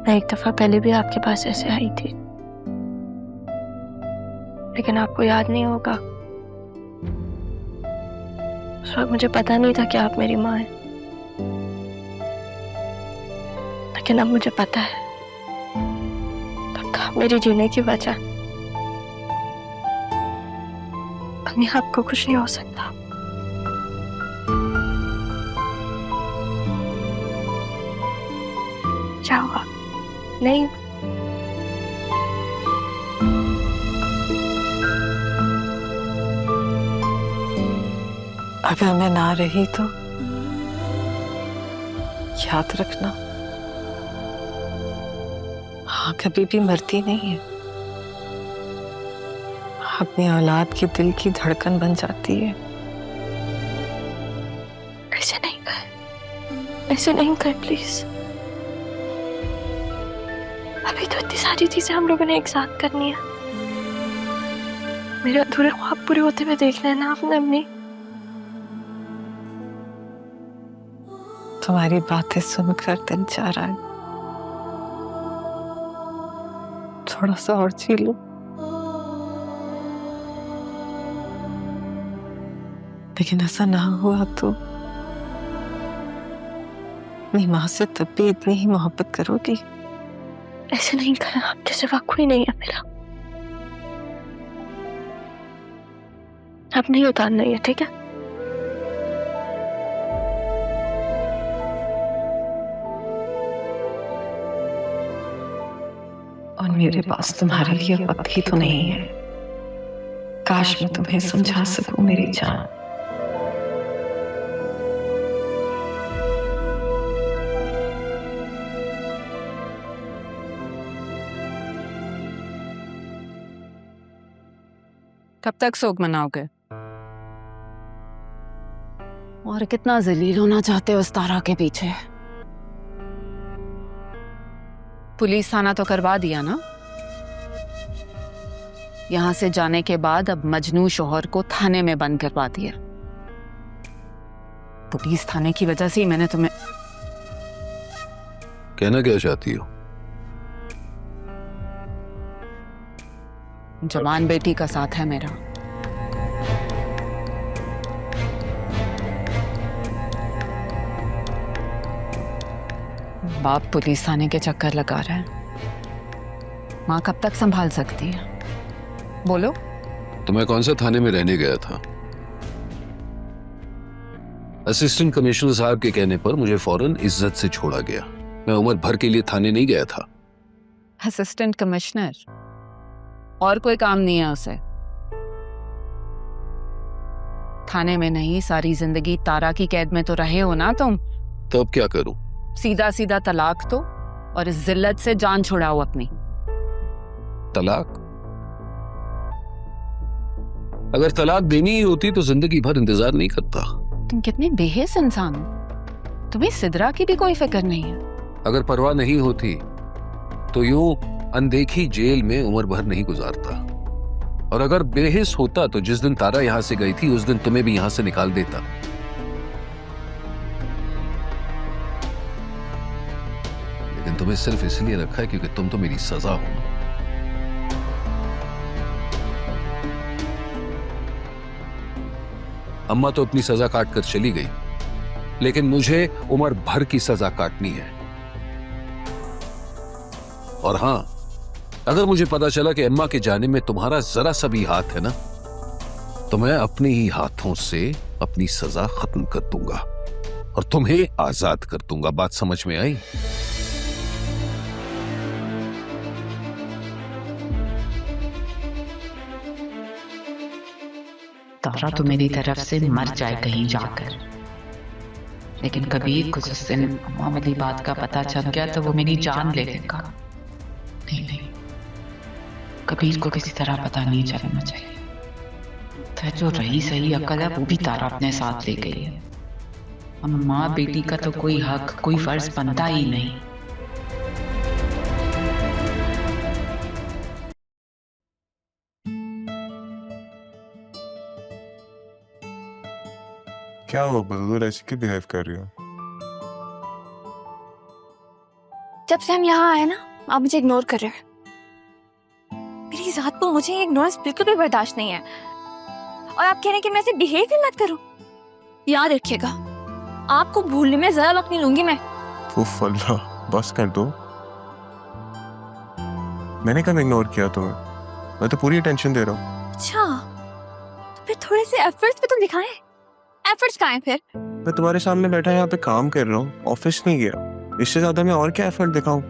मैं एक दफा पहले भी आपके पास ऐसे आई थी, लेकिन आपको याद नहीं होगा। उस वक्त मुझे पता नहीं था कि आप मेरी माँ हैं, लेकिन अब मुझे पता है। पक्का मेरी जीने की वजह। अपने आप को कुछ नहीं हो सकता। क्या हुआ? नहीं। अगर मैं ना रही तो याद रखना, हाँ कभी भी मरती नहीं है, अपनी औलाद की दिल की धड़कन बन जाती है। ऐसे नहीं कर, ऐसे नहीं कर प्लीज। अभी तो इतनी सारी चीजें हम लोगों ने एक साथ करनी है। मेरे अधूरे ख्वाब पूरे होते हुए देखना है ना आपने अपनी। तुम्हारी बातें सुनकर दिल चाह रहा है थोड़ा सा और जी लो। लेकिन ऐसा ना हुआ तो अपनी माँ से तब भी इतनी ही मोहब्बत करोगी? ऐसे नहीं कर, आपके सिवा कोई नहीं है मेरा। अब नहीं उतारना है, ठीक है? और मेरे पास तुम्हारे लिए वक्त ही तो नहीं है। काश मैं तुम्हें समझा सकूं मेरी जान। कब तक शोक मनाओगे? और कितना जलील होना चाहते हो उस तारा के पीछे? पुलिस थाना तो करवा दिया ना? यहां से जाने के बाद अब मजनू शोहर को थाने में बंद करवा दिया। पुलिस थाने की वजह से ही मैंने तुम्हें। कहना क्या चाहती हो? जवान बेटी का साथ है मेरा। बाप पुलिस थाने के चक्कर लगा रहा है। माँ कब तक संभाल सकती है? बोलो। तो मैं कौन सा थाने में रहने गया था? असिस्टेंट कमिश्नर साहब के कहने पर मुझे फौरन इज्जत से छोड़ा गया। मैं उम्र भर के लिए थाने नहीं गया था। Assistant commissioner? और कोई काम नहीं है उसे? थाने में नहीं, सारी जिंदगी तारा की कैद में तो रहे हो ना तुम। तो अब क्या करूं? सीधा सीधा तलाक दो और इस जिल्लत से जान छुड़ाओ अपनी। तलाक? अगर तलाक देनी ही होती तो जिंदगी भर इंतजार नहीं करता। तुम कितने बेहिस इंसान हो। तुम्हें सिदरा की भी कोई फिक्र नहीं है। अगर परवाह नहीं होती तो यूं अनदेखी जेल में उम्र भर नहीं गुजारता। और अगर बेहिस होता तो जिस दिन तारा यहां से गई थी उस दिन तुम्हें भी यहां से निकाल देता। लेकिन तुम्हें सिर्फ इसलिए रखा है क्योंकि तुम तो मेरी सजा हो। अम्मा तो अपनी सजा काट कर चली गई, लेकिन मुझे उम्र भर की सजा काटनी है। और हां, अगर मुझे पता चला कि अम्मा के जाने में तुम्हारा जरा सा भी हाथ है ना, तो मैं अपने ही हाथों से अपनी सजा खत्म कर दूंगा और तुम्हें आजाद कर दूंगा। बात समझ में आई? तारा तो मेरी तरफ से मर जाए कहीं जाकर, लेकिन कबीर को जिस दिन अम्मा वाली बात का पता चल गया तो वो मेरी जान ले लेगा। नहीं नहीं, कबीर को किसी तरह पता नहीं चलना चाहिए। तो जो रही सही अकल है वो भी तारा अपने साथ ले गई है। अब माँ बेटी का तो कोई हक, कोई फर्ज बनता ही नहीं। क्या हुआ बदल, ऐसे क्यों बिहेव कर रही हो? जब से हम यहाँ आए ना, आप मुझे इग्नोर कर रहे हैं। मेरी जात को मुझे इग्नोरेंस बिल्कुल भी बर्दाश्त नहीं है। और आप कह रहे हैं कि मैं ऐसे बिहेव भी मत करूं। याद रखिएगा, आपको भूलने में ज़रा वक्त नहीं लूंगी मैं। उफ अल्लाह, बस कर दो। मैंने कब इग्नोर किया तुम्हें? मैं तो पूरी अटेंशन दे रहा हूँ। अच्छा, तो फिर थोड़े से एफर्ट्स भी तो दिखाएं। एफर्ट्स कहाँ हैं फिर? मैं तुम्हारे सामने बैठा यहाँ पे काम कर रहा हूँ, ऑफिस नहीं गया। इससे ज्यादा मैं और क्या एफर्ट दिखाऊं?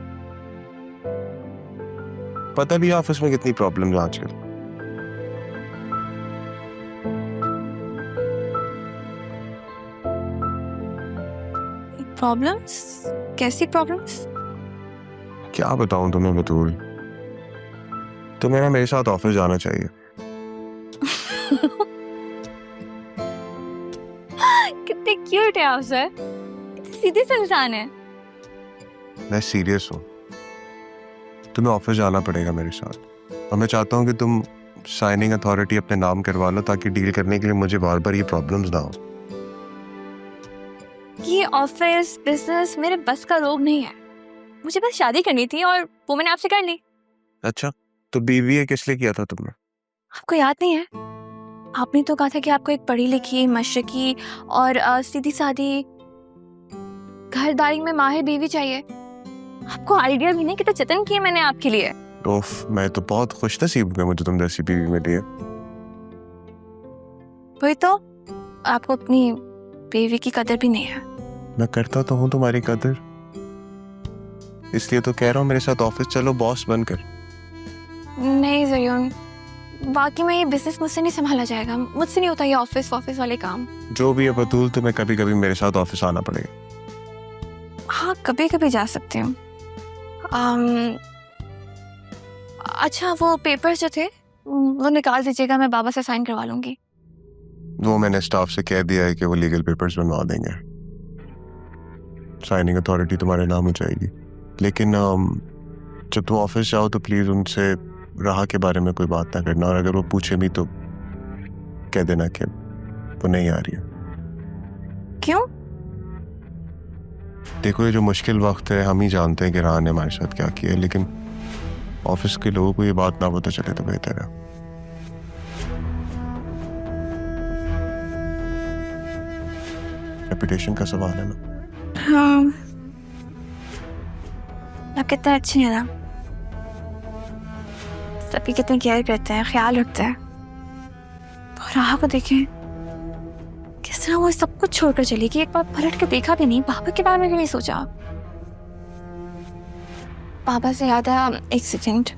पता भी है ऑफिस में कितनी प्रॉब्लम्स हैं आजकल। प्रॉब्लम्स? कैसी प्रॉब्लम्स? क्या बताऊं तुम्हें बतूल, तुम्हें ना मेरे साथ ऑफिस जाना चाहिए। कितने क्यूट है आप सर, कितने सीधे से इंसान है। मैं सीरियस हूँ, तुम्हें ऑफिस जाना पड़ेगा मेरे साथ। और मैं चाहता हूँ कि तुम साइनिंग अथॉरिटी अपने नाम करवा लो, ताकि डील करने के लिए मुझे बार बार ये प्रॉब्लम्स ना हो। ये ऑफिस बिजनेस मेरे बस का रोग नहीं है। मुझे बस शादी करनी थी और वो मैंने आपसे कर ली। अच्छा, तो बीबीए किस लिए किया था तुमने? आपको याद नहीं है? आपने तो कहा था कि आपको एक पढ़ी लिखी, मशरकी और सीधी सादी घरदारी में माहिर बीवी चाहिए। आपको आइडिया भी नहीं कितना जतन किए मैंने आपके लिए। ओफ, मैं तो बहुत खुश नसीब हूँ मुझे तुम जैसी बीवी मिली है। वही तो, आपको अपनी बीवी की कदर भी नहीं है। मैं करता तो हूँ तुम्हारी कदर, इसलिए तो कह रहा हूँ मेरे साथ ऑफिस चलो बॉस बनकर। नहीं ज़रियुन, बाकी में ये बिजनेस मुझसे नहीं संभाला जाएगा। मुझसे नहीं होता ये ऑफिस वाले काम। जो भी है बतूल, तुम्हें कभी कभी मेरे साथ ऑफिस आना पड़ेगा। हाँ, कभी कभी जा सकती हूँ। अच्छा, वो पेपर्स जो थे वो निकाल दीजिएगा, मैं बाबा से साइन करवा लूंगी। वो मैंने स्टाफ से कह दिया है कि वो लीगल पेपर्स बनवा देंगे, साइनिंग अथॉरिटी तुम्हारे नाम हो जाएगी। लेकिन जब तुम ऑफिस जाओ तो प्लीज उनसे राह के बारे में कोई बात ना करना, और अगर वो पूछे भी तो कह देना कि वो नहीं आ रही है। क्यों? देखो, ये जो मुश्किल वक्त है, हम ही जानते हैं कि राह ने हमारे साथ क्या किया है, लेकिन ऑफिस के लोगों को ये बात ना पता चले तो बेहतर है। रेपुटेशन का सवाल है ना। हाँ, आप कितने अच्छे हैं ना, सभी कितने केयर करते हैं, ख्याल रखते हैं। और राह को देखें किस तरह वो सब कुछ छोड़कर चली गई, एक बार पलट के देखा भी नहीं, पापा के बारे में भी नहीं सोचा। पापा से याद है, एक सेकंड,